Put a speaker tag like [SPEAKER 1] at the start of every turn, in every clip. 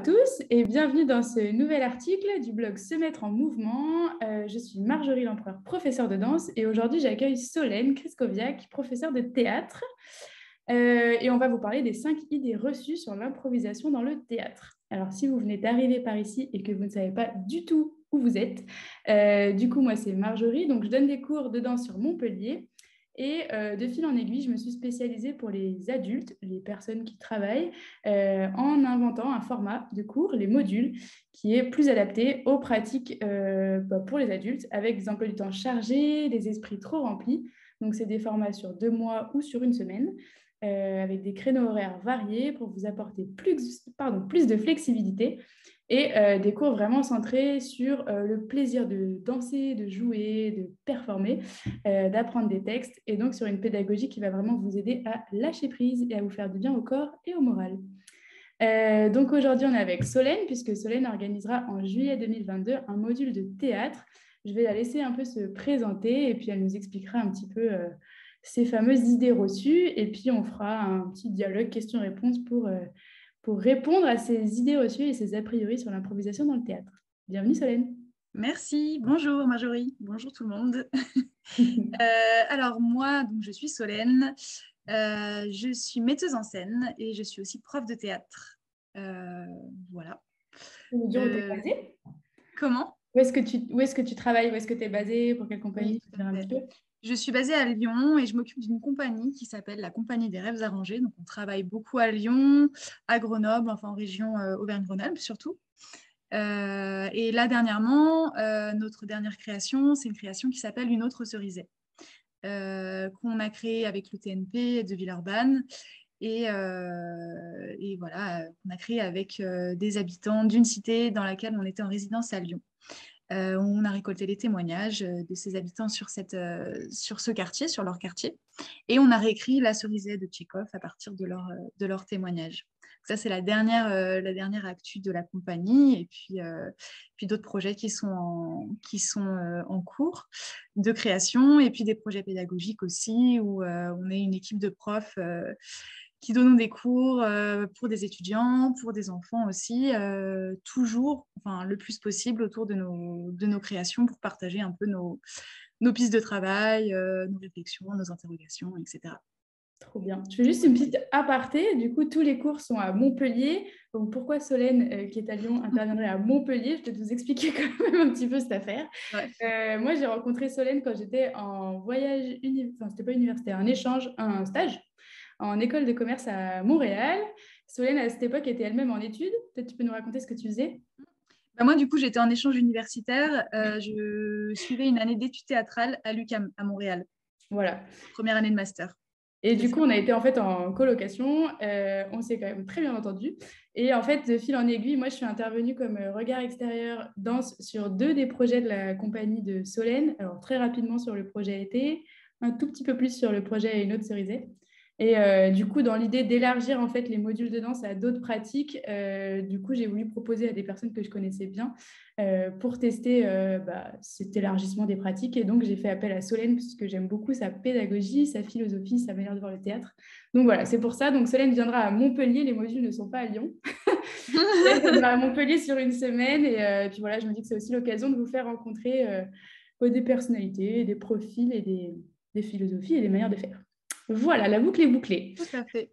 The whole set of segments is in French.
[SPEAKER 1] tous et bienvenue dans ce nouvel article du blog Se mettre en mouvement. Je suis Marjorie Lempereur, professeure de danse et aujourd'hui j'accueille Solène Kryskowiak, professeure de théâtre. Et on va vous parler des 5 idées reçues sur l'improvisation dans le théâtre. Alors si vous venez d'arriver par ici et que vous ne savez pas du tout où vous êtes, du coup moi c'est Marjorie, donc je donne des cours de danse sur Montpellier. Et de fil en aiguille, je me suis spécialisée pour les adultes, les personnes qui travaillent, en inventant un format de cours, les modules, qui est plus adapté aux pratiques pour les adultes, avec des emplois du temps chargés, des esprits trop remplis. Donc, c'est des formats sur 2 mois ou sur une semaine, avec des créneaux horaires variés pour vous apporter plus de flexibilité et des cours vraiment centrés sur le plaisir de danser, de jouer, de performer, d'apprendre des textes et donc sur une pédagogie qui va vraiment vous aider à lâcher prise et à vous faire du bien au corps et au moral. Donc aujourd'hui, on est avec Solène, puisque Solène organisera en juillet 2022 un module de théâtre. Je vais la laisser un peu se présenter et puis elle nous expliquera un petit peu ces fameuses idées reçues et puis on fera un petit dialogue questions-réponses pour répondre à ces idées reçues et ces a priori sur l'improvisation dans le théâtre. Bienvenue Solène.
[SPEAKER 2] Merci, bonjour Marjorie, bonjour tout le monde. Alors moi, donc, je suis Solène, je suis metteuse en scène et je suis aussi prof de théâtre. Voilà.
[SPEAKER 1] Tu peux nous dire où tu es basée ?
[SPEAKER 2] Comment ?
[SPEAKER 1] Où est-ce que tu travailles ? Où est-ce que tu es basée ? Pour quelle compagnie ?
[SPEAKER 2] Oui,
[SPEAKER 1] Tu peux dire un petit peu ?
[SPEAKER 2] je suis basée à Lyon et je m'occupe d'une compagnie qui s'appelle la Compagnie des Rêves Arrangés. Donc on travaille beaucoup à Lyon, à Grenoble, enfin en région Auvergne-Rhône-Alpes surtout. Et là, dernièrement, notre dernière création, c'est une création qui s'appelle Une autre cerisée, qu'on a créée avec le TNP de Villeurbanne. Et voilà, qu'on a créé avec des habitants d'une cité dans laquelle on était en résidence à Lyon. On a récolté les témoignages de ces habitants sur ce quartier, sur leur quartier. Et on a réécrit La cerisée de Tchekhov à partir de leur témoignages. Ça, c'est la dernière actu de la compagnie. Et puis d'autres projets qui sont en cours de création. Et puis des projets pédagogiques aussi, où on est une équipe de profs qui donnent des cours pour des étudiants, pour des enfants aussi, toujours, enfin, le plus possible autour de nos créations pour partager un peu nos pistes de travail, nos réflexions, nos interrogations, etc.
[SPEAKER 1] Trop bien. Je fais juste une petite aparté. Du coup, tous les cours sont à Montpellier. Donc, pourquoi Solène, qui est à Lyon, interviendrait à Montpellier? Je vais vous expliquer quand même un petit peu cette affaire.
[SPEAKER 2] Ouais.
[SPEAKER 1] Moi, j'ai rencontré Solène quand j'étais en voyage, enfin, c'était pas universitaire, un échange, un stage en école de commerce à Montréal. Solène, à cette époque, était elle-même en études. Peut-être tu peux nous raconter ce que tu faisais?
[SPEAKER 2] Bah, moi, du coup, j'étais en échange universitaire. Je suivais une année d'études théâtrales à l'UQAM, à Montréal.
[SPEAKER 1] Voilà.
[SPEAKER 2] Première année de master.
[SPEAKER 1] Et du coup, on a été en fait en colocation. On s'est quand même très bien entendu. Et en fait, de fil en aiguille, moi, je suis intervenue comme regard extérieur danse sur 2 des projets de la compagnie de Solène. Alors, très rapidement sur le projet été, un tout petit peu plus sur le projet Une autre cerisée. Et du coup, dans l'idée d'élargir en fait les modules de danse à d'autres pratiques, du coup, j'ai voulu proposer à des personnes que je connaissais bien pour tester cet élargissement des pratiques. Et donc, j'ai fait appel à Solène parce que j'aime beaucoup sa pédagogie, sa philosophie, sa manière de voir le théâtre. Donc voilà, c'est pour ça. Donc Solène viendra à Montpellier. Les modules ne sont pas à Lyon. Solène viendra à Montpellier sur une semaine. Et puis voilà, je me dis que c'est aussi l'occasion de vous faire rencontrer des personnalités, des profils et des philosophies et des manières de faire. Voilà, la boucle est bouclée.
[SPEAKER 2] Tout à fait.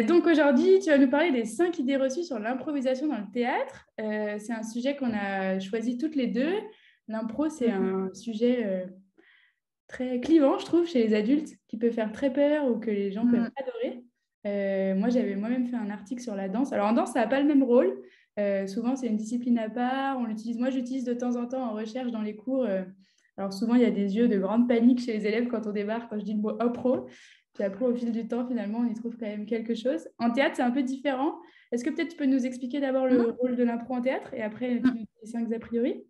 [SPEAKER 1] Donc aujourd'hui, tu vas nous parler des 5 idées reçues sur l'improvisation dans le théâtre. C'est un sujet qu'on a choisi toutes les deux. L'impro, c'est un sujet très clivant, je trouve, chez les adultes, qui peut faire très peur ou que les gens peuvent adorer. Moi, j'avais moi-même fait un article sur la danse. Alors en danse, ça n'a pas le même rôle. Souvent, c'est une discipline à part. Moi, j'utilise de temps en temps en recherche dans les cours. Alors souvent, il y a des yeux de grande panique chez les élèves quand on débarque, quand je dis le mot impro. Puis après, au fil du temps, finalement, on y trouve quand même quelque chose. En théâtre, c'est un peu différent. Est-ce que peut-être tu peux nous expliquer d'abord le rôle de l'impro en théâtre et après, tu nous dis les 5 a priori?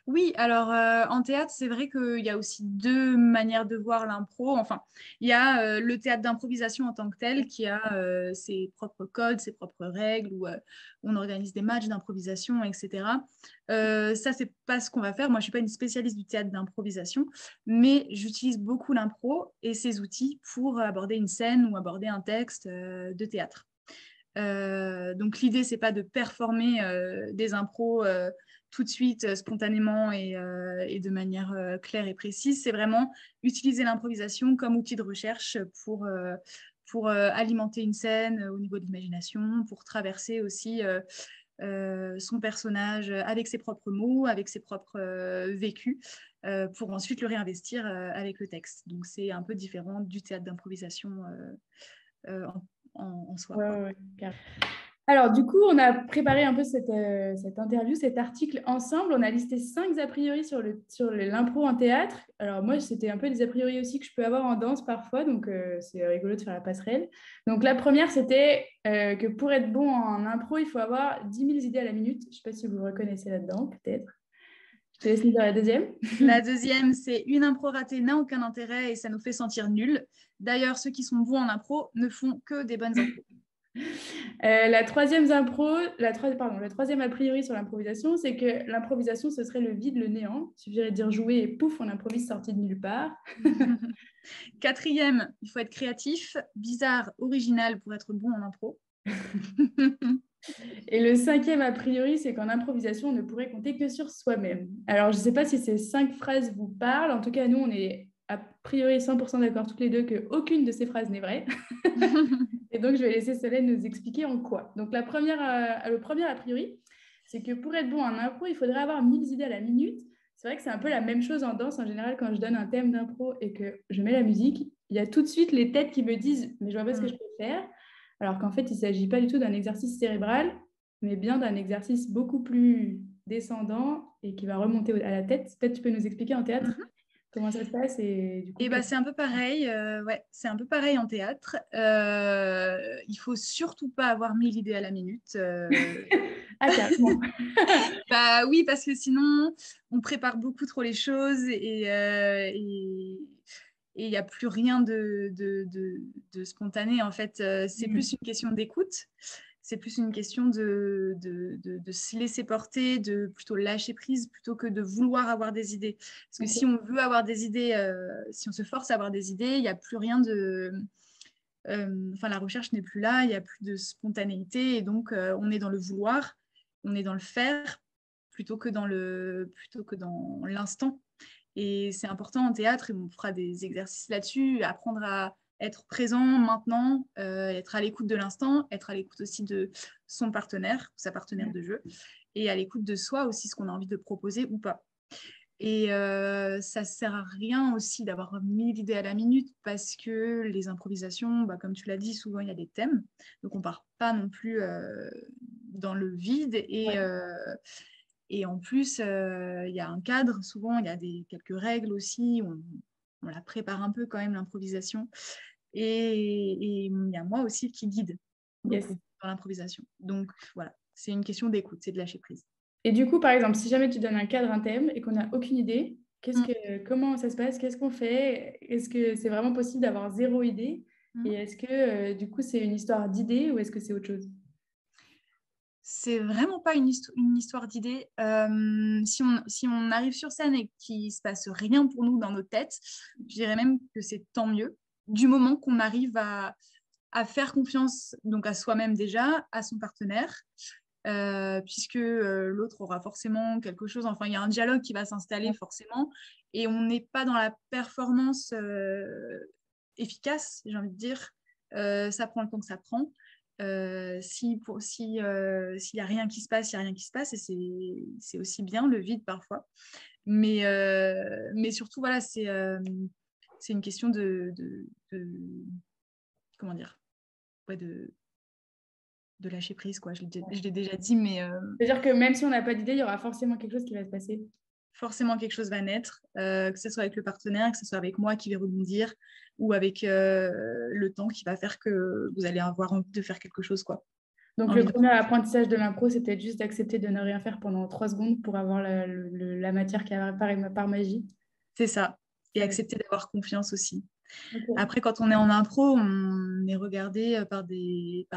[SPEAKER 2] Oui, alors en théâtre, c'est vrai qu'il y a aussi 2 manières de voir l'impro. Enfin, il y a le théâtre d'improvisation en tant que tel qui a ses propres codes, ses propres règles, où on organise des matchs d'improvisation, etc. Ça, c'est pas ce qu'on va faire. Moi, je suis pas une spécialiste du théâtre d'improvisation, mais j'utilise beaucoup l'impro et ses outils pour aborder une scène ou aborder un texte de théâtre. Donc l'idée, c'est pas de performer des impros tout de suite, spontanément et de manière claire et précise. C'est vraiment utiliser l'improvisation comme outil de recherche pour alimenter une scène au niveau de l'imagination, pour traverser aussi son personnage avec ses propres mots, avec ses propres vécus, pour ensuite le réinvestir avec le texte. Donc c'est un peu différent du théâtre d'improvisation en soi,
[SPEAKER 1] Ouais,
[SPEAKER 2] quoi.
[SPEAKER 1] ouais, carrément. Alors, du coup, on a préparé un peu cette interview, cet article ensemble. On a listé 5 a priori sur l'impro en théâtre. Alors, moi, c'était un peu des a priori aussi que je peux avoir en danse parfois, donc c'est rigolo de faire la passerelle. Donc, la première, c'était que pour être bon en impro, il faut avoir 10 000 idées à la minute. Je ne sais pas si vous vous reconnaissez là-dedans, peut-être. Je te laisse nous dire la deuxième.
[SPEAKER 2] La deuxième, c'est une impro ratée n'a aucun intérêt et ça nous fait sentir nuls. D'ailleurs, ceux qui sont bons en impro ne font que des bonnes impros.
[SPEAKER 1] La troisième le troisième a priori sur l'improvisation, c'est que l'improvisation, ce serait le vide, le néant. Il suffirait de dire jouer et pouf, on improvise sorti de nulle part.
[SPEAKER 2] Quatrième, il faut être créatif, bizarre, original pour être bon en impro.
[SPEAKER 1] Et le cinquième a priori, c'est qu'en improvisation, on ne pourrait compter que sur soi-même. Alors, je ne sais pas si ces 5 phrases vous parlent. En tout cas, nous, on est a priori 100% d'accord toutes les deux qu'aucune de ces phrases n'est vraie. Et donc, je vais laisser Solène nous expliquer en quoi. Donc, le premier a priori, c'est que pour être bon en impro, il faudrait avoir 1000 idées à la minute. C'est vrai que c'est un peu la même chose en danse. En général, quand je donne un thème d'impro et que je mets la musique, il y a tout de suite les têtes qui me disent « mais je vois pas ce que je peux faire ». Alors qu'en fait, il ne s'agit pas du tout d'un exercice cérébral, mais bien d'un exercice beaucoup plus descendant et qui va remonter à la tête. Peut-être tu peux nous expliquer en théâtre comment ça se passe et du coup...
[SPEAKER 2] Et bah, c'est un peu pareil, ouais, c'est un peu pareil en théâtre. Il faut surtout pas avoir 1000 idées à la minute.
[SPEAKER 1] Ah, carrément.
[SPEAKER 2] Bah oui, parce que sinon, on prépare beaucoup trop les choses et il n'y a plus rien de spontané. En fait, c'est plus une question d'écoute. C'est plus une question de se laisser porter, de plutôt lâcher prise plutôt que de vouloir avoir des idées. Parce que si on veut avoir des idées, si on se force à avoir des idées, il n'y a plus rien de... Enfin, la recherche n'est plus là, il n'y a plus de spontanéité et donc on est dans le vouloir, on est dans le faire plutôt que dans l'instant. Et c'est important en théâtre, et on fera des exercices là-dessus, apprendre à être présent maintenant, être à l'écoute de l'instant, être à l'écoute aussi de son partenaire, sa partenaire de jeu, et à l'écoute de soi aussi, ce qu'on a envie de proposer ou pas. Et ça ne sert à rien aussi d'avoir 1000 idées à la minute parce que les improvisations, bah, comme tu l'as dit, souvent il y a des thèmes. Donc on ne part pas non plus dans le vide. Et en plus, il y a un cadre. Souvent, il y a quelques règles aussi. On la prépare un peu quand même, l'improvisation. Et il y a moi aussi qui guide beaucoup dans l'improvisation. Donc voilà, c'est une question d'écoute, c'est de lâcher prise.
[SPEAKER 1] Et du coup, par exemple, si jamais tu donnes un cadre, un thème et qu'on n'a aucune idée, comment ça se passe? Qu'est-ce qu'on fait? Est-ce que c'est vraiment possible d'avoir 0 idée? Et est-ce que du coup, c'est une histoire d'idée ou est-ce que c'est autre chose?
[SPEAKER 2] C'est vraiment pas une histoire d'idée. Si on arrive sur scène et qu'il se passe rien pour nous dans nos têtes, je dirais même que c'est tant mieux, du moment qu'on arrive à faire confiance donc à soi-même déjà, à son partenaire, puisque l'autre aura forcément quelque chose, enfin il y a un dialogue qui va s'installer forcément, et on n'est pas dans la performance efficace, j'ai envie de dire. Ça prend le temps que ça prend. S'il n'y a rien qui se passe, il n'y a rien qui se passe, et c'est aussi bien le vide parfois. Mais surtout, voilà, c'est une question comment dire, ouais, de lâcher prise, quoi. Je l'ai déjà dit, mais
[SPEAKER 1] C'est-à-dire que même si on n'a pas d'idée, il y aura forcément quelque chose qui va se passer.
[SPEAKER 2] forcément quelque chose va naître, que ce soit avec le partenaire, que ce soit avec moi qui vais rebondir, ou avec le temps qui va faire que vous allez avoir envie de faire quelque chose, quoi.
[SPEAKER 1] Donc, le premier apprentissage de l'impro, c'était juste d'accepter de ne rien faire pendant 3 secondes pour avoir la matière qui apparaît par magie.
[SPEAKER 2] C'est ça. Et accepter d'avoir confiance aussi.
[SPEAKER 1] Okay.
[SPEAKER 2] Après, quand on est en impro, on est regardé par des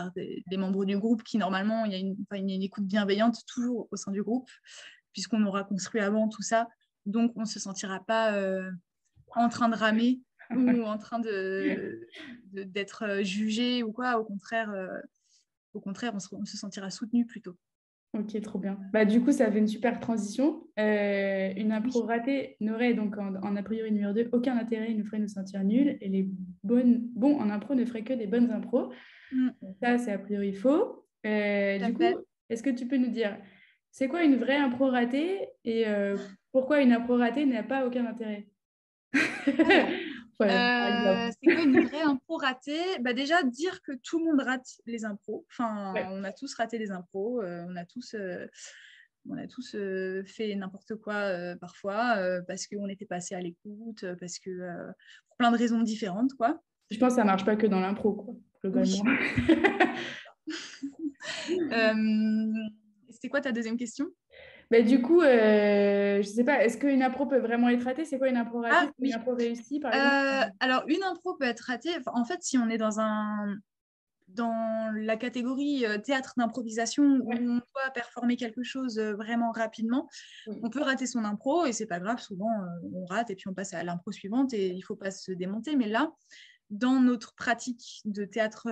[SPEAKER 2] membres du groupe qui, normalement, il y a une écoute bienveillante toujours au sein du groupe, puisqu'on aura construit avant tout ça. Donc, on ne se sentira pas en train de ramer ou en train d'être jugé ou quoi. Au contraire, Au contraire, on se sentira soutenu plutôt.
[SPEAKER 1] Ok, trop bien. Bah, du coup, ça fait une super transition. Une impro
[SPEAKER 2] Oui.
[SPEAKER 1] ratée n'aurait donc en a priori numéro 2 aucun intérêt, il nous ferait nous sentir nuls. Et les bons en impro ne feraient que des bonnes impros.
[SPEAKER 2] Mm,
[SPEAKER 1] Ça, c'est a priori faux.
[SPEAKER 2] tout à
[SPEAKER 1] Du coup,
[SPEAKER 2] fait.
[SPEAKER 1] est-ce que tu peux nous dire, c'est quoi une vraie impro ratée et pourquoi une impro ratée n'a pas aucun intérêt?
[SPEAKER 2] Alors,
[SPEAKER 1] Ouais, par exemple.
[SPEAKER 2] c'est quoi une vraie impro ratée? Bah déjà, dire que tout le monde rate les impros. Enfin,
[SPEAKER 1] Ouais.
[SPEAKER 2] on a tous raté les impros. On a tous fait n'importe quoi parfois parce qu'on n'était pas assez à l'écoute, parce que pour plein de raisons différentes, quoi.
[SPEAKER 1] Je pense que ça marche pas que dans l'impro, quoi, globalement.
[SPEAKER 2] Oui. Euh, C'était quoi ta deuxième question?
[SPEAKER 1] Mais du coup, je sais pas, est-ce qu'une impro peut vraiment être ratée? C'est quoi une impro ratée?
[SPEAKER 2] Ah
[SPEAKER 1] C'est une
[SPEAKER 2] oui.
[SPEAKER 1] impro réussie, par exemple?
[SPEAKER 2] Alors, une impro peut être ratée. Enfin, en fait, si on est dans la catégorie théâtre d'improvisation où
[SPEAKER 1] Ouais.
[SPEAKER 2] on doit performer quelque chose vraiment rapidement,
[SPEAKER 1] Oui.
[SPEAKER 2] on peut rater son impro et c'est pas grave. Souvent, on rate et puis on passe à l'impro suivante et il faut pas se démonter. Mais là, dans notre pratique de théâtre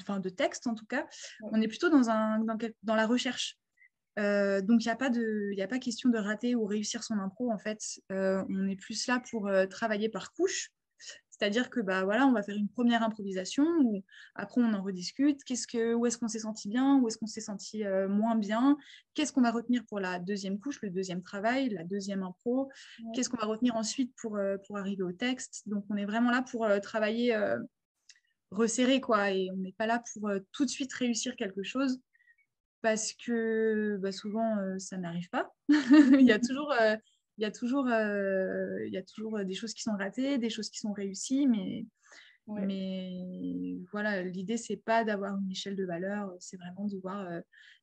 [SPEAKER 2] enfin de texte en tout cas,
[SPEAKER 1] Ouais.
[SPEAKER 2] on est plutôt dans la recherche. Donc, il y a pas question de rater ou réussir son impro. En fait, on est plus là pour travailler par couche. C'est-à-dire que bah, voilà, on va faire une première improvisation, où après on en rediscute. Où est-ce qu'on s'est senti bien, où est-ce qu'on s'est senti moins bien, qu'est-ce qu'on va retenir pour la deuxième couche, le deuxième travail, la deuxième impro, qu'est-ce qu'on va retenir ensuite pour arriver au texte. Donc, on est vraiment là pour travailler resserré, quoi, et on n'est pas là pour tout de suite réussir quelque chose parce que bah, souvent ça n'arrive pas. il y a toujours, il y a toujours, il y a toujours des choses qui sont ratées, des choses qui sont réussies,
[SPEAKER 1] Ouais.
[SPEAKER 2] mais voilà, l'idée c'est pas d'avoir une échelle de valeur, c'est vraiment de voir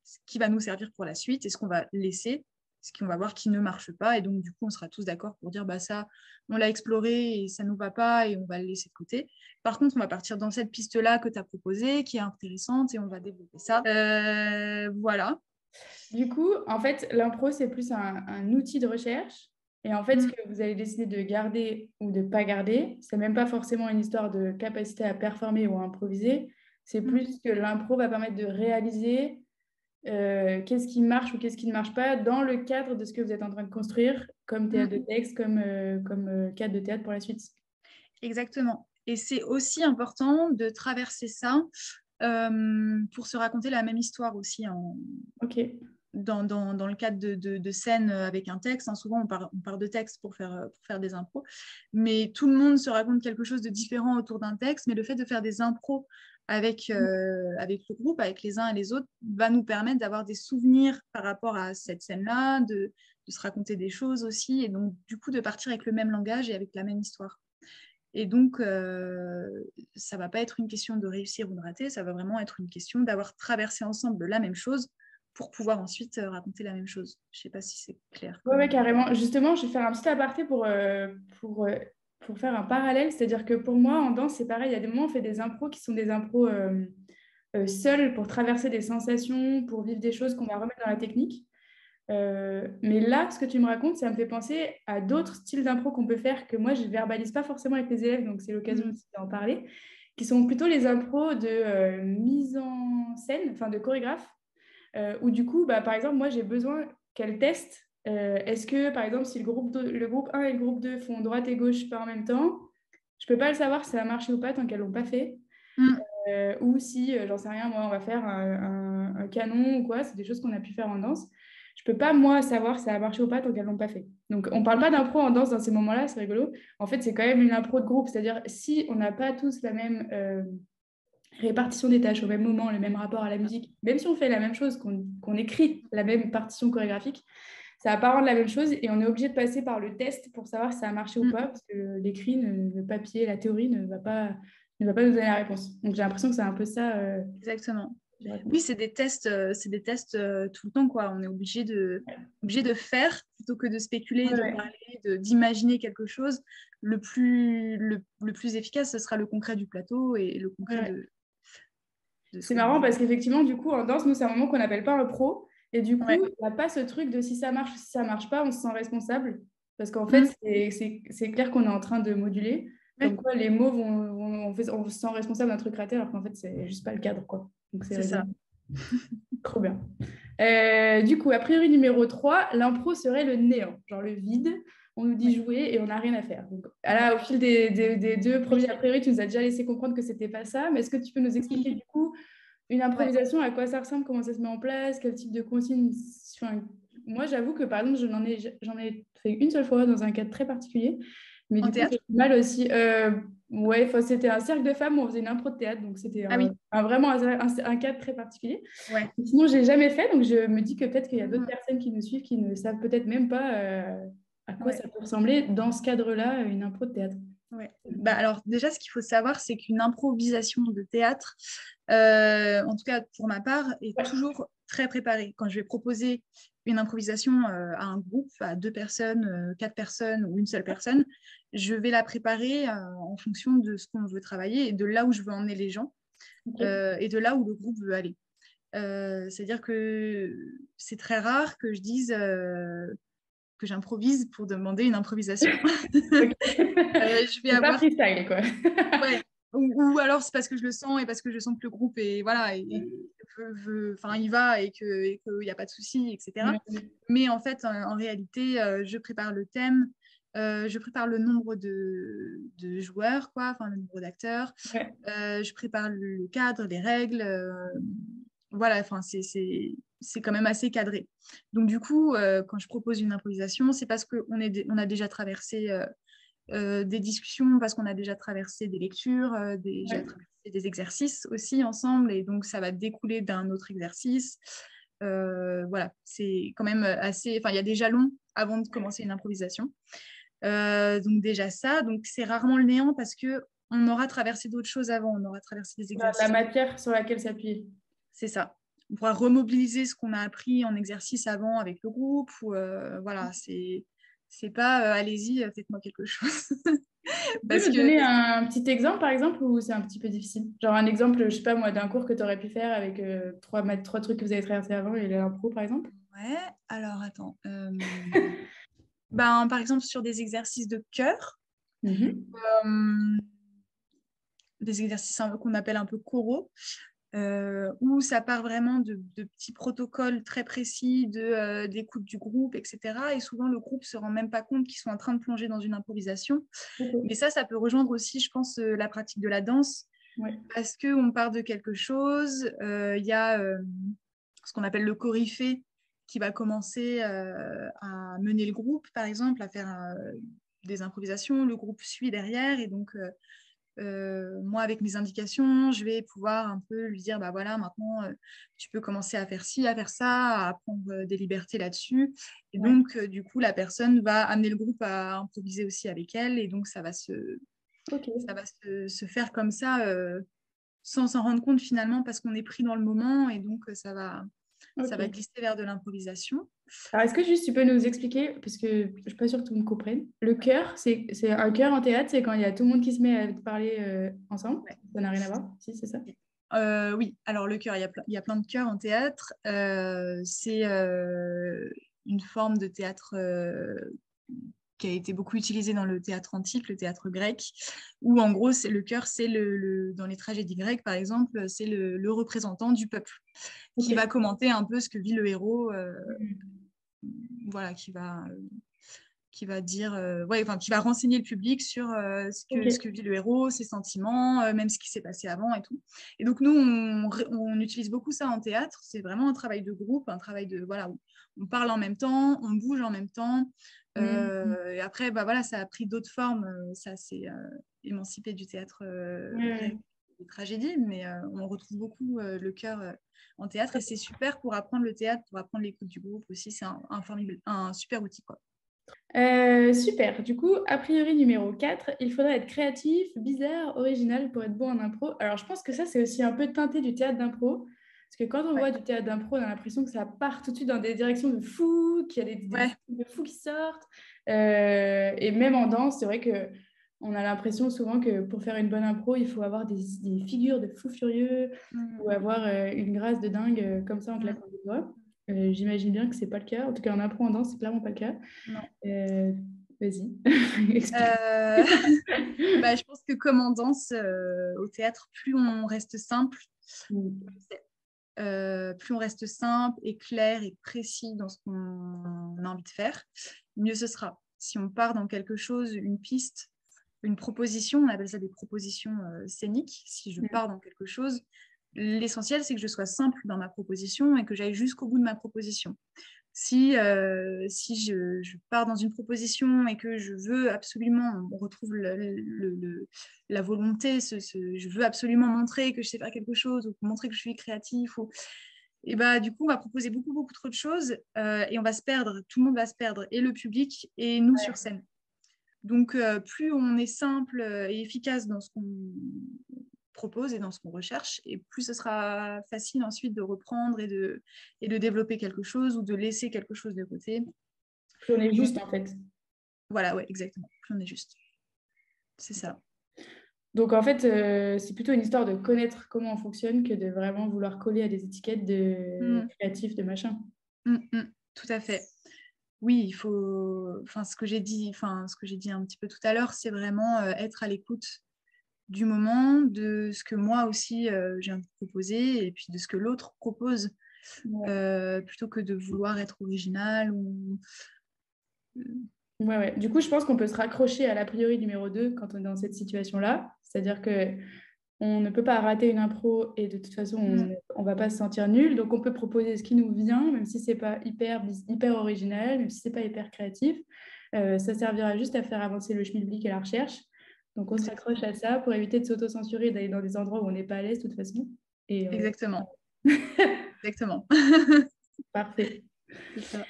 [SPEAKER 2] ce qui va nous servir pour la suite et ce qu'on va laisser, ce qu'on va voir qui ne marche pas, et donc du coup on sera tous d'accord pour dire bah ça on l'a exploré et ça nous va pas et on va le laisser de côté. Par contre, on va partir dans cette piste-là que tu as proposée, qui est intéressante, et on va développer ça. Voilà.
[SPEAKER 1] Du coup, en fait, l'impro, c'est plus un outil de recherche. Et en fait, ce
[SPEAKER 2] Mm,
[SPEAKER 1] que vous allez décider de garder ou de pas garder, c'est même pas forcément une histoire de capacité à performer ou à improviser. C'est
[SPEAKER 2] mm,
[SPEAKER 1] plus que l'impro va permettre de réaliser qu'est-ce qui marche ou qu'est-ce qui ne marche pas dans le cadre de ce que vous êtes en train de construire comme théâtre de
[SPEAKER 2] mm.
[SPEAKER 1] texte, comme cadre de théâtre pour la suite.
[SPEAKER 2] Exactement. Et c'est aussi important de traverser ça pour se raconter la même histoire aussi
[SPEAKER 1] Ok.
[SPEAKER 2] dans le cadre de scènes avec un texte. Hein. Souvent, on part de texte pour faire des impros, mais tout le monde se raconte quelque chose de différent autour d'un texte. Mais le fait de faire des impros avec le groupe, avec les uns et les autres, va nous permettre d'avoir des souvenirs par rapport à cette scène-là, de se raconter des choses aussi, et donc du coup de partir avec le même langage et avec la même histoire. Et donc, ça ne va pas être une question de réussir ou de rater, ça va vraiment être une question d'avoir traversé ensemble la même chose pour pouvoir ensuite raconter la même chose. Je ne sais pas si c'est clair
[SPEAKER 1] Ouais,
[SPEAKER 2] comme...
[SPEAKER 1] ouais, carrément. Justement, je vais faire un petit aparté pour faire un parallèle. C'est-à-dire que pour moi, en danse, c'est pareil. Il y a des moments où on fait des impros qui sont des impros seuls pour traverser des sensations, pour vivre des choses qu'on va remettre dans la technique. Mais là, ce que tu me racontes, ça me fait penser à d'autres styles d'impro qu'on peut faire que moi, je ne verbalise pas forcément avec les élèves, donc c'est l'occasion
[SPEAKER 2] Mm,
[SPEAKER 1] aussi d'en parler, qui sont plutôt les impros de mise en scène, enfin de chorégraphe, où du coup, bah, par exemple, moi, j'ai besoin qu'elle teste. Est-ce que, par exemple, si le groupe 1 et le groupe 2 font droite et gauche pas en même temps, je ne peux pas le savoir si ça a marché ou pas tant qu'elles ne l'ont pas fait.
[SPEAKER 2] mm,
[SPEAKER 1] Ou si, j'en sais rien, moi, on va faire un canon ou quoi, c'est des choses qu'on a pu faire en danse. Je peux pas, moi, savoir si ça a marché ou pas tant qu'elles l'ont pas fait. Donc, on parle pas
[SPEAKER 2] mm,
[SPEAKER 1] d'impro en danse dans ces moments-là, c'est rigolo. En fait, c'est quand même une impro de groupe, c'est-à-dire si on n'a pas tous la même répartition des tâches au même moment, le même rapport à la musique, même si on fait la même chose, qu'on écrit la même partition chorégraphique, ça va pas rendre la même chose et on est obligé de passer par le test pour savoir si ça a marché ou
[SPEAKER 2] mm.
[SPEAKER 1] pas, parce que l'écrit, le papier, la théorie ne va pas nous donner la réponse. Donc j'ai l'impression que c'est un peu ça.
[SPEAKER 2] Exactement.
[SPEAKER 1] Je raconte.
[SPEAKER 2] Oui, c'est des tests tout le temps, quoi. On est obligé de faire plutôt que de spéculer,
[SPEAKER 1] Ouais,
[SPEAKER 2] de
[SPEAKER 1] ouais.
[SPEAKER 2] parler, d'imaginer quelque chose. Le plus efficace, ce sera le concret du plateau et le
[SPEAKER 1] Ouais,
[SPEAKER 2] concret
[SPEAKER 1] ouais.
[SPEAKER 2] de ce
[SPEAKER 1] C'est
[SPEAKER 2] que vous
[SPEAKER 1] marrant
[SPEAKER 2] avez.
[SPEAKER 1] parce qu'effectivement, du coup, en danse, nous, c'est un moment qu'on n'appelle pas un pro. Et du
[SPEAKER 2] Ouais.
[SPEAKER 1] coup, il n'y a pas ce truc de si ça marche ou si ça marche pas, on se sent responsable. Parce qu'en fait,
[SPEAKER 2] Mm,
[SPEAKER 1] c'est clair qu'on est en train de moduler. Comme quoi, les mots on se sent responsable d'un truc raté, alors qu'en fait, c'est juste pas le cadre, quoi. Donc,
[SPEAKER 2] C'est ça.
[SPEAKER 1] trop bien. Du coup, a priori numéro 3, l'impro serait le néant, genre le vide. On nous dit jouer et on n'a rien à faire. Donc, là, au fil des deux premiers a priori, tu nous as déjà laissé comprendre que c'était pas ça. Mais est-ce que tu peux nous expliquer du coup une improvisation, à quoi ça ressemble, comment ça se met en place, quel type de consigne? Enfin, moi, j'avoue que par exemple, j'en ai fait une seule fois dans un cadre très particulier. Mais
[SPEAKER 2] En
[SPEAKER 1] du coup,
[SPEAKER 2] théâtre?
[SPEAKER 1] j'ai du mal aussi. Ouais, c'était un cercle de femmes où on faisait une impro de théâtre. Donc, c'était
[SPEAKER 2] Ah oui,
[SPEAKER 1] vraiment un cadre très particulier.
[SPEAKER 2] ouais.
[SPEAKER 1] Sinon, j'ai jamais fait, donc je me dis que peut-être qu'il y a d'autres
[SPEAKER 2] Mhm.
[SPEAKER 1] personnes qui nous suivent qui ne savent peut-être même pas à quoi
[SPEAKER 2] Ouais.
[SPEAKER 1] ça peut ressembler dans ce cadre-là, une impro de théâtre.
[SPEAKER 2] Ouais. Bah, alors déjà, ce qu'il faut savoir, c'est qu'une improvisation de théâtre, en tout cas pour ma part, est
[SPEAKER 1] Ouais.
[SPEAKER 2] toujours très préparée. Quand je vais proposer une improvisation à un groupe, à 2 personnes, 4 personnes ou une seule personne, je vais la préparer en fonction de ce qu'on veut travailler et de là où je veux emmener les gens
[SPEAKER 1] Ok.
[SPEAKER 2] et de là où le groupe veut aller. C'est-à-dire que c'est très rare que je dise que j'improvise pour demander une improvisation.
[SPEAKER 1] Ok.
[SPEAKER 2] Je vais
[SPEAKER 1] C'est pas
[SPEAKER 2] avoir
[SPEAKER 1] freestyle, quoi.
[SPEAKER 2] Ouais. Ou alors c'est parce que je le sens et parce que je sens que le groupe est voilà enfin il va et qu'il n'y a pas de souci, etc.
[SPEAKER 1] Ouais.
[SPEAKER 2] Mais en fait, en réalité, je prépare le thème, je prépare le nombre de joueurs, quoi, enfin le nombre d'acteurs,
[SPEAKER 1] Ouais.
[SPEAKER 2] je prépare le cadre, les règles, voilà, enfin c'est quand même assez cadré. Donc du coup, quand je propose une improvisation, c'est parce on a déjà traversé des discussions parce qu'on a déjà traversé des lectures, déjà
[SPEAKER 1] Ouais.
[SPEAKER 2] traversé des exercices aussi ensemble, et donc ça va découler d'un autre exercice. Voilà, c'est quand même assez. Enfin, il y a des jalons avant de commencer une improvisation. Donc déjà ça, donc c'est rarement le néant parce que on aura traversé d'autres choses avant, on aura traversé des
[SPEAKER 1] La
[SPEAKER 2] exercices.
[SPEAKER 1] matière sur laquelle s'appuyer.
[SPEAKER 2] C'est ça. On pourra remobiliser ce qu'on a appris en exercice avant avec le groupe. Ou, voilà, c'est pas allez-y, faites-moi quelque chose.
[SPEAKER 1] Tu peux
[SPEAKER 2] Parce
[SPEAKER 1] nous
[SPEAKER 2] que
[SPEAKER 1] donner un petit exemple, par exemple, ou c'est un petit peu difficile? Genre un exemple, je sais pas moi, d'un cours que tu aurais pu faire avec trois trucs que vous avez traversés avant et l'impro, par exemple?
[SPEAKER 2] Ouais, alors attends. Ben, par exemple, sur des exercices de cœur,
[SPEAKER 1] Mhm.
[SPEAKER 2] euh, des exercices qu'on appelle un peu choraux, où ça part vraiment de petits protocoles très précis d'écoute du groupe, etc. Et souvent, le groupe ne se rend même pas compte qu'ils sont en train de plonger dans une improvisation.
[SPEAKER 1] Ok.
[SPEAKER 2] Mais ça peut rejoindre aussi, je pense, la pratique de la danse,
[SPEAKER 1] Ouais.
[SPEAKER 2] parce qu'on part de quelque chose. Il y a ce qu'on appelle le coryphée qui va commencer à mener le groupe, par exemple, à faire des improvisations. Le groupe suit derrière et donc moi, avec mes indications, je vais pouvoir un peu lui dire, bah voilà, maintenant, tu peux commencer à faire ci, à faire ça, à prendre des libertés là-dessus. Et
[SPEAKER 1] Ouais.
[SPEAKER 2] donc, du coup, la personne va amener le groupe à improviser aussi avec elle. Et donc,
[SPEAKER 1] Ok.
[SPEAKER 2] ça va se faire comme ça, sans s'en rendre compte finalement, parce qu'on est pris dans le moment. Et donc, ça va
[SPEAKER 1] Ok.
[SPEAKER 2] glisser vers de l'improvisation.
[SPEAKER 1] Alors, est-ce que juste tu peux nous expliquer, parce que je suis pas sûre que tout le monde comprenne, le chœur, c'est un chœur en théâtre, c'est quand il y a tout le monde qui se met à parler ensemble?
[SPEAKER 2] Ouais.
[SPEAKER 1] Ça n'a rien à voir? Si, c'est ça?
[SPEAKER 2] Oui, alors le chœur, il y a plein de chœurs en théâtre. C'est une forme de théâtre qui a été beaucoup utilisée dans le théâtre antique, le théâtre grec, où en gros, le chœur, c'est dans les tragédies grecques, par exemple, c'est le représentant du peuple
[SPEAKER 1] Ok.
[SPEAKER 2] qui va commenter un peu ce que vit le héros,
[SPEAKER 1] Mhm.
[SPEAKER 2] voilà, qui va dire, ouais, enfin, qui va renseigner le public sur ce que
[SPEAKER 1] Ok.
[SPEAKER 2] vit le héros, ses sentiments, même ce qui s'est passé avant et tout. Et donc, nous, on utilise beaucoup ça en théâtre. C'est vraiment un travail de groupe, un travail de, voilà, où on parle en même temps, on bouge en même temps.
[SPEAKER 1] Mhm.
[SPEAKER 2] Et après, bah, voilà, ça a pris d'autres formes. Ça s'est émancipé du théâtre grec,
[SPEAKER 1] Ouais.
[SPEAKER 2] des tragédies, mais on retrouve beaucoup le cœur en théâtre. Et c'est super pour apprendre le théâtre, pour apprendre l'écoute du groupe aussi. C'est un super outil, quoi.
[SPEAKER 1] Super. Du coup, a priori numéro 4, il faudrait être créatif, bizarre, original pour être bon en impro. Alors, je pense que ça, c'est aussi un peu teinté du théâtre d'impro. Parce que quand on
[SPEAKER 2] Ouais.
[SPEAKER 1] voit du théâtre d'impro, on a l'impression que ça part tout de suite dans des directions de fou, qu'il y a des
[SPEAKER 2] Ouais.
[SPEAKER 1] trucs de fou qui sortent. Et même en danse, c'est vrai que on a l'impression souvent que pour faire une bonne impro, il faut avoir des figures de fous furieux ou
[SPEAKER 2] Mm,
[SPEAKER 1] avoir une grâce de dingue comme ça en
[SPEAKER 2] mm,
[SPEAKER 1] claquant des doigts. J'imagine bien que c'est pas le cas. En tout cas, en impro, en danse, c'est clairement pas le cas.
[SPEAKER 2] non.
[SPEAKER 1] Euh, Vas-y, explique.
[SPEAKER 2] Je pense que comme en danse, au théâtre, plus on reste simple, plus on reste simple et clair et précis dans ce qu'on a envie de faire, mieux ce sera. Si on part dans quelque chose, une piste, une proposition, on appelle ça des propositions scéniques, si je pars dans quelque chose, l'essentiel c'est que je sois simple dans ma proposition et que j'aille jusqu'au bout de ma proposition. Si je pars dans une proposition et que je veux absolument, on retrouve la volonté, je veux absolument montrer que je sais faire quelque chose ou montrer que je suis créatif, et du coup, on va proposer beaucoup, beaucoup trop de choses et on va se perdre, tout le monde va se perdre, et le public et nous sur scène. Donc, plus on est simple et efficace dans ce qu'on propose et dans ce qu'on recherche, et plus ce sera facile ensuite de reprendre et de développer quelque chose ou de laisser quelque chose de côté.
[SPEAKER 1] Plus on est juste, en fait.
[SPEAKER 2] Voilà, ouais, exactement. Plus on est juste. C'est ça.
[SPEAKER 1] Donc, en fait, c'est plutôt une histoire de connaître comment on fonctionne que de vraiment vouloir coller à des étiquettes de créatif, de machin.
[SPEAKER 2] Tout à fait. Oui, il faut... ce que j'ai dit un petit peu tout à l'heure, c'est vraiment être à l'écoute du moment, de ce que moi aussi j'ai envie de proposer et puis de ce que l'autre propose, plutôt que de vouloir être original ou...
[SPEAKER 1] Ouais. Du coup, je pense qu'on peut se raccrocher à l'a priori numéro 2 quand on est dans cette situation-là. C'est-à-dire qu'on ne peut pas rater une impro et de toute façon, on ne va pas se sentir nul. Donc, on peut proposer ce qui nous vient, même si ce n'est pas hyper original, même si ce n'est pas hyper créatif. Ça servira juste à faire avancer le schmilblick et la recherche. Donc, on se raccroche à ça pour éviter de s'auto-censurer et d'aller dans des endroits où on n'est pas à l'aise de toute façon.
[SPEAKER 2] Exactement. Exactement.
[SPEAKER 1] Parfait.
[SPEAKER 2] C'est ça.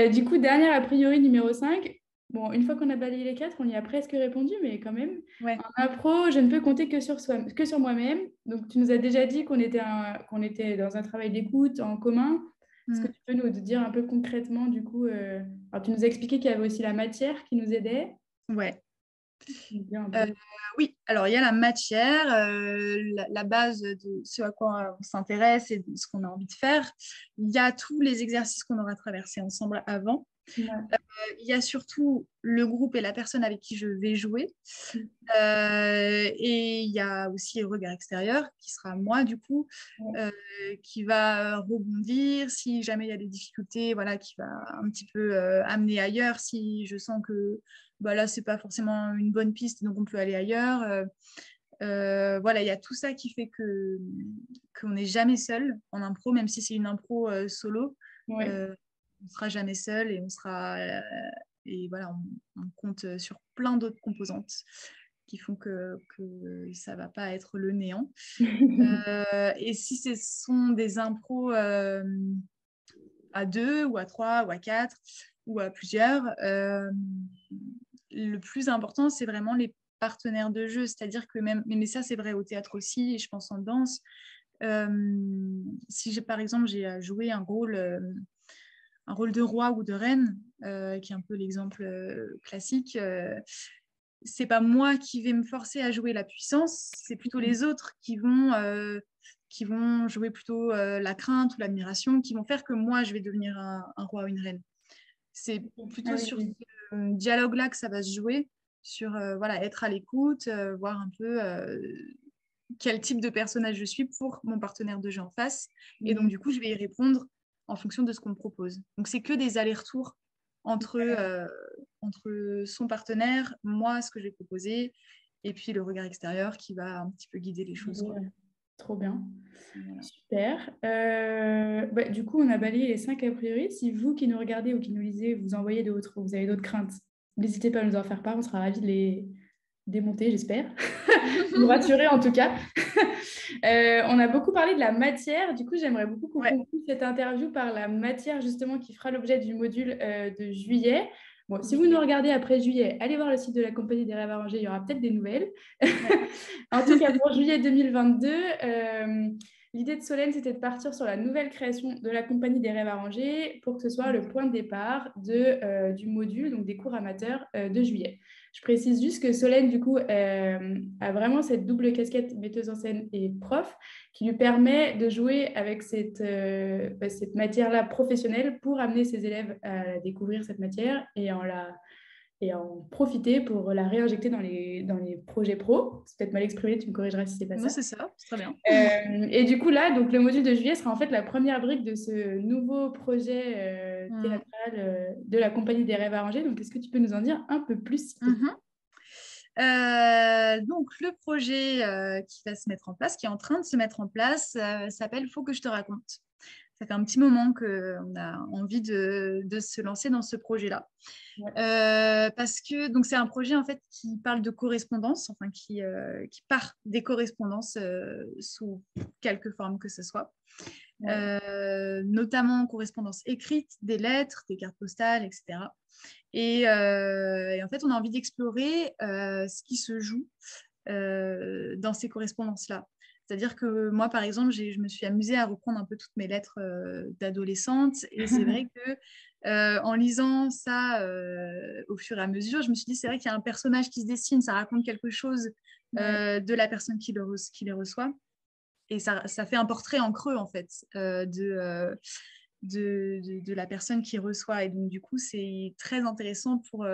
[SPEAKER 1] Du coup, dernière a priori numéro 5. Bon, une fois qu'on a balayé les 4, on y a presque répondu, mais quand même.
[SPEAKER 2] Ouais.
[SPEAKER 1] En impro, je ne peux compter que sur moi-même. Donc, tu nous as déjà dit qu'on était dans un travail d'écoute en commun. Est-ce que tu peux nous dire un peu concrètement, du coup, alors tu nous as expliqué qu'il y avait aussi la matière qui nous aidait.
[SPEAKER 2] Ouais. Oui, alors il y a la matière, la base de ce à quoi on s'intéresse et de ce qu'on a envie de faire. Il y a tous les exercices qu'on aura traversés ensemble avant. Il y a surtout le groupe et la personne avec qui je vais jouer. Et il y a aussi le regard extérieur, qui sera moi du coup, qui va rebondir si jamais il y a des difficultés, voilà, qui va un petit peu amener ailleurs si je sens que là, c'est pas forcément une bonne piste, donc on peut aller ailleurs. Voilà, il y a tout ça qui fait qu'on n'est jamais seul en impro, même si c'est une impro solo. On ne sera jamais seul et on sera et voilà, on compte sur plein d'autres composantes qui font que ça va pas être le néant. Et si ce sont des impros à 2 ou à 3 ou à 4 ou à plusieurs, le plus important, c'est vraiment les partenaires de jeu. C'est-à-dire que mais ça, c'est vrai au théâtre aussi, et je pense en danse. Si par exemple, j'ai à jouer un rôle de roi ou de reine, qui est un peu l'exemple classique, c'est pas moi qui vais me forcer à jouer la puissance, c'est plutôt les autres qui vont jouer plutôt la crainte ou l'admiration, qui vont faire que moi, je vais devenir un roi ou une reine. C'est plutôt sur ce dialogue-là que ça va se jouer, sur être à l'écoute, voir un peu quel type de personnage je suis pour mon partenaire de jeu en face. Et donc, du coup, je vais y répondre en fonction de ce qu'on me propose. Donc, c'est que des allers-retours entre son partenaire, moi, ce que je vais proposer, et puis le regard extérieur qui va un petit peu guider les choses.
[SPEAKER 1] Trop bien.
[SPEAKER 2] Voilà.
[SPEAKER 1] Super. Du coup, on a balayé les 5 a priori. Si vous qui nous regardez ou qui nous lisez, vous avez d'autres craintes, n'hésitez pas à nous en faire part. On sera ravis de les démonter, j'espère. Vous rassurer en tout cas. On a beaucoup parlé de la matière. Du coup, j'aimerais beaucoup qu'on conclue cette interview par la matière justement qui fera l'objet du module de juillet. Bon, si vous nous regardez après juillet, allez voir le site de la Compagnie des Rêves Arrangés, il y aura peut-être des nouvelles. En tout cas, pour juillet 2022, l'idée de Solène, c'était de partir sur la nouvelle création de la Compagnie des Rêves Arrangés pour que ce soit le point de départ du module, donc des cours amateurs de juillet. Je précise juste que Solène, du coup, a vraiment cette double casquette metteuse en scène et prof qui lui permet de jouer avec cette matière-là professionnelle pour amener ses élèves à découvrir cette matière et en la et en profiter pour la réinjecter dans les projets pro. C'est peut-être mal exprimé, tu me corrigeras si c'est pas
[SPEAKER 2] Non,
[SPEAKER 1] ça.
[SPEAKER 2] c'est ça, c'est très bien.
[SPEAKER 1] Et du coup, là, donc, le module de juillet sera en fait la première brique de ce nouveau projet théâtral de la Compagnie des Rêves Arrangés. Donc, est-ce que tu peux nous en dire un peu plus, s'il te plaît?
[SPEAKER 2] Donc, le projet qui va se mettre en place, qui est en train de se mettre en place, s'appelle Faut que je te raconte. Ça fait un petit moment qu'on a envie de se lancer dans ce projet-là.
[SPEAKER 1] Ouais.
[SPEAKER 2] Parce que donc c'est un projet en fait qui parle de correspondance, enfin qui part des correspondances sous quelque forme que ce soit. Notamment correspondance écrite, des lettres, des cartes postales, etc. Et en fait, on a envie d'explorer ce qui se joue dans ces correspondances-là. C'est-à-dire que moi, par exemple, je me suis amusée à reprendre un peu toutes mes lettres d'adolescente. Et c'est vrai que en lisant ça au fur et à mesure, je me suis dit, c'est vrai qu'il y a un personnage qui se dessine, ça raconte quelque chose de la personne qui les reçoit. Et ça fait un portrait en creux, en fait, de la personne qui reçoit. Et donc, du coup, c'est très intéressant pour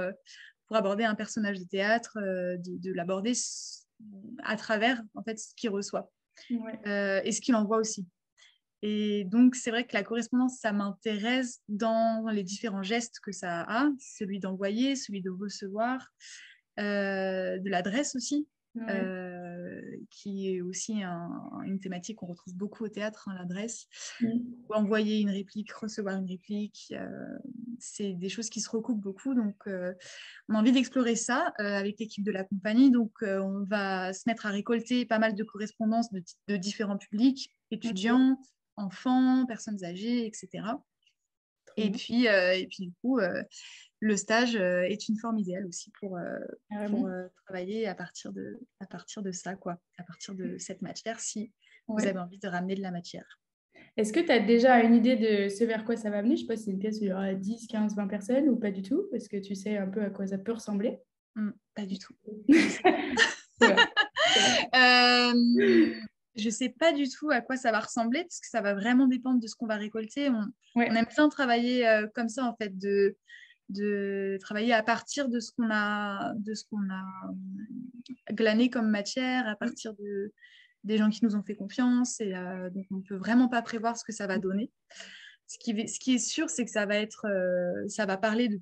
[SPEAKER 2] aborder un personnage de théâtre, de l'aborder à travers, en fait, ce qu'il reçoit et ce qu'il envoie aussi. Et donc, c'est vrai que la correspondance, ça m'intéresse dans les différents gestes que ça a, celui d'envoyer, celui de recevoir, de l'adresse aussi, qui est aussi une thématique qu'on retrouve beaucoup au théâtre, hein, l'adresse. Envoyer une réplique, recevoir une réplique, c'est des choses qui se recoupent beaucoup. Donc, on a envie d'explorer ça avec l'équipe de la compagnie. Donc, on va se mettre à récolter pas mal de correspondances de différents publics, étudiants, enfants, personnes âgées, etc. Et puis, du coup, le stage est une forme idéale aussi pour travailler à partir de ça, quoi, à partir de cette matière, si vous avez envie de ramener de la matière.
[SPEAKER 1] Est-ce que tu as déjà une idée de ce vers quoi ça va mener? Je ne sais pas si c'est une pièce où il y aura 10, 15, 20 personnes ou pas du tout. Est-ce que tu sais un peu à quoi ça peut ressembler?
[SPEAKER 2] Pas du tout.
[SPEAKER 1] Ouais.
[SPEAKER 2] Je sais pas du tout à quoi ça va ressembler parce que ça va vraiment dépendre de ce qu'on va récolter. On aime bien travailler comme ça, en fait, de travailler à partir de ce qu'on a glané comme matière, à partir des gens qui nous ont fait confiance. Et donc, on ne peut vraiment pas prévoir ce que ça va donner. Ce qui est sûr, c'est que ça va parler de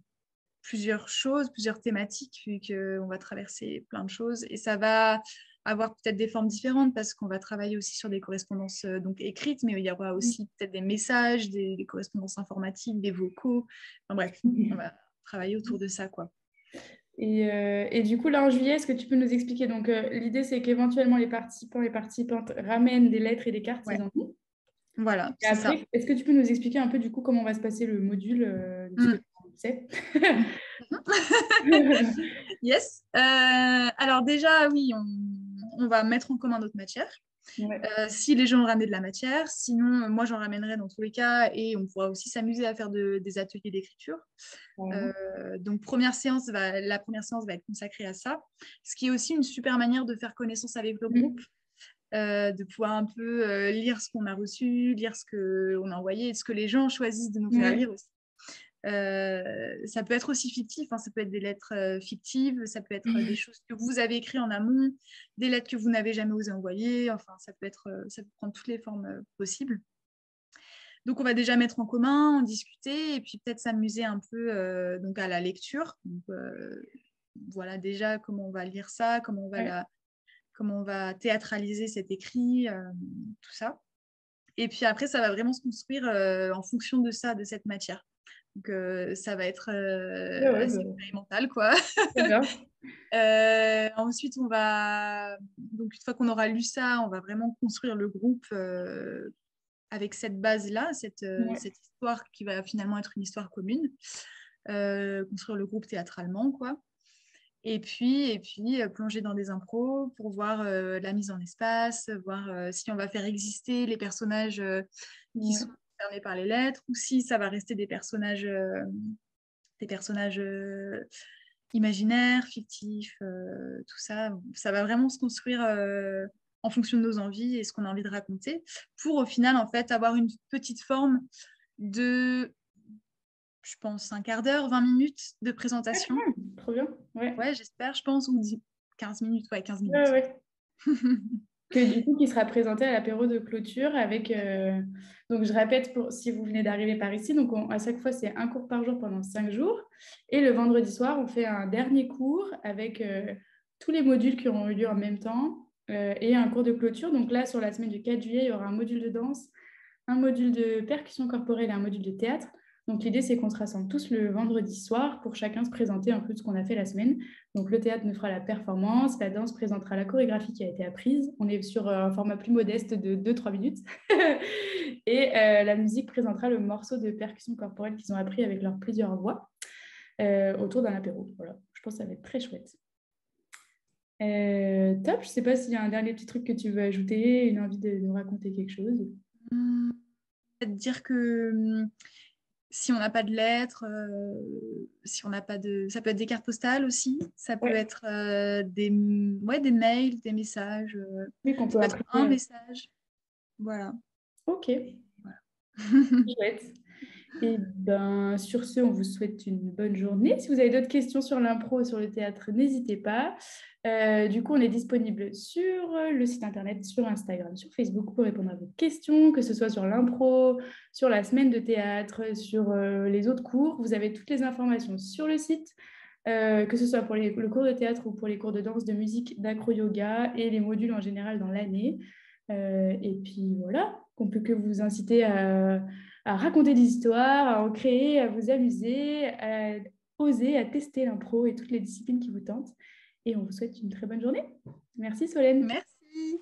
[SPEAKER 2] plusieurs choses, plusieurs thématiques, vu qu'on va traverser plein de choses. Et ça va avoir peut-être des formes différentes parce qu'on va travailler aussi sur des correspondances donc écrites, mais il y aura aussi peut-être des messages, des correspondances informatiques, des vocaux. Enfin, bref, on va travailler autour de ça, quoi.
[SPEAKER 1] Et du coup, là, en juillet, est-ce que tu peux nous expliquer? Donc, l'idée, c'est qu'éventuellement, les participants et participantes ramènent des lettres et des cartes s'ils en ont.
[SPEAKER 2] Voilà,
[SPEAKER 1] Et après, est-ce que tu peux nous expliquer un peu, du coup, comment va se passer le module de ce que tu sais?
[SPEAKER 2] Yes. Alors déjà, oui, on va mettre en commun notre matière. Si les gens ont ramené de la matière, sinon moi j'en ramènerai dans tous les cas et on pourra aussi s'amuser à faire des ateliers d'écriture. Donc la première séance va être consacrée à ça, ce qui est aussi une super manière de faire connaissance avec le groupe, de pouvoir un peu lire ce qu'on a reçu, lire ce qu'on a envoyé et ce que les gens choisissent de nous faire lire aussi. Ça peut être aussi fictif, hein, ça peut être des lettres fictives, ça peut être des choses que vous avez écrites en amont, des lettres que vous n'avez jamais osé envoyer, enfin ça peut prendre toutes les formes possibles. Donc on va déjà mettre en commun, en discuter et puis peut-être s'amuser un peu donc à la lecture. Donc, voilà déjà comment on va lire ça, comment on va théâtraliser cet écrit, tout ça. Et puis après ça va vraiment se construire en fonction de ça, de cette matière. Donc, ça va être assez expérimental, quoi. Ensuite, donc une fois qu'on aura lu ça, on va vraiment construire le groupe avec cette base-là, cette histoire qui va finalement être une histoire commune. Construire le groupe théâtralement, quoi. Et puis plonger dans des impros pour voir la mise en espace, voir si on va faire exister les personnages qui sont concernés par les lettres ou si ça va rester des personnages imaginaires, fictifs, tout ça. Ça va vraiment se construire en fonction de nos envies et ce qu'on a envie de raconter pour au final en fait avoir une petite forme de, je pense, un quart d'heure, 20 minutes de présentation.
[SPEAKER 1] trop bien. Ouais,
[SPEAKER 2] Ouais, j'espère, je pense, 15 minutes. Ouais, 15
[SPEAKER 1] ouais,
[SPEAKER 2] minutes.
[SPEAKER 1] ouais. Que du coup, qui sera présenté à l'apéro de clôture avec... donc, je répète, pour, si vous venez d'arriver par ici, donc à chaque fois, c'est un cours par jour pendant 5 jours. Et le vendredi soir, on fait un dernier cours avec tous les modules qui auront eu lieu en même temps et un cours de clôture. Donc là, sur la semaine du 4 juillet, il y aura un module de danse, un module de percussion corporelle et un module de théâtre. Donc l'idée, c'est qu'on se rassemble tous le vendredi soir pour chacun se présenter un peu de ce qu'on a fait la semaine. Donc le théâtre nous fera la performance, la danse présentera la chorégraphie qui a été apprise. On est sur un format plus modeste de 2-3 minutes. Et la musique présentera le morceau de percussion corporelle qu'ils ont appris avec leurs plusieurs voix autour d'un apéro. Voilà, je pense que ça va être très chouette. Top, je ne sais pas s'il y a un dernier petit truc que tu veux ajouter, une envie de nous raconter quelque chose.
[SPEAKER 2] Peut-être dire que si on n'a pas de lettres, si on n'a pas de... Ça peut être des cartes postales aussi. Ça peut
[SPEAKER 1] Ouais,
[SPEAKER 2] être des mails, des messages.
[SPEAKER 1] oui, qu'on
[SPEAKER 2] Ça
[SPEAKER 1] peut
[SPEAKER 2] peut être un
[SPEAKER 1] imprimer.
[SPEAKER 2] message. Voilà.
[SPEAKER 1] Ok,
[SPEAKER 2] Voilà.
[SPEAKER 1] chouette. Et ben, sur ce, on vous souhaite une bonne journée. Si vous avez d'autres questions sur l'impro, sur le théâtre, n'hésitez pas. Du coup, on est disponible sur le site internet, sur Instagram, sur Facebook pour répondre à vos questions, que ce soit sur l'impro, sur la semaine de théâtre, sur les autres cours. Vous avez toutes les informations sur le site, que ce soit pour le cours de théâtre ou pour les cours de danse, de musique, d'acro-yoga et les modules en général dans l'année. Et puis voilà, on peut que vous inciter à raconter des histoires, à en créer, à vous amuser, à oser, à tester l'impro et toutes les disciplines qui vous tentent. Et on vous souhaite une très bonne journée. Merci Solène.
[SPEAKER 2] Merci.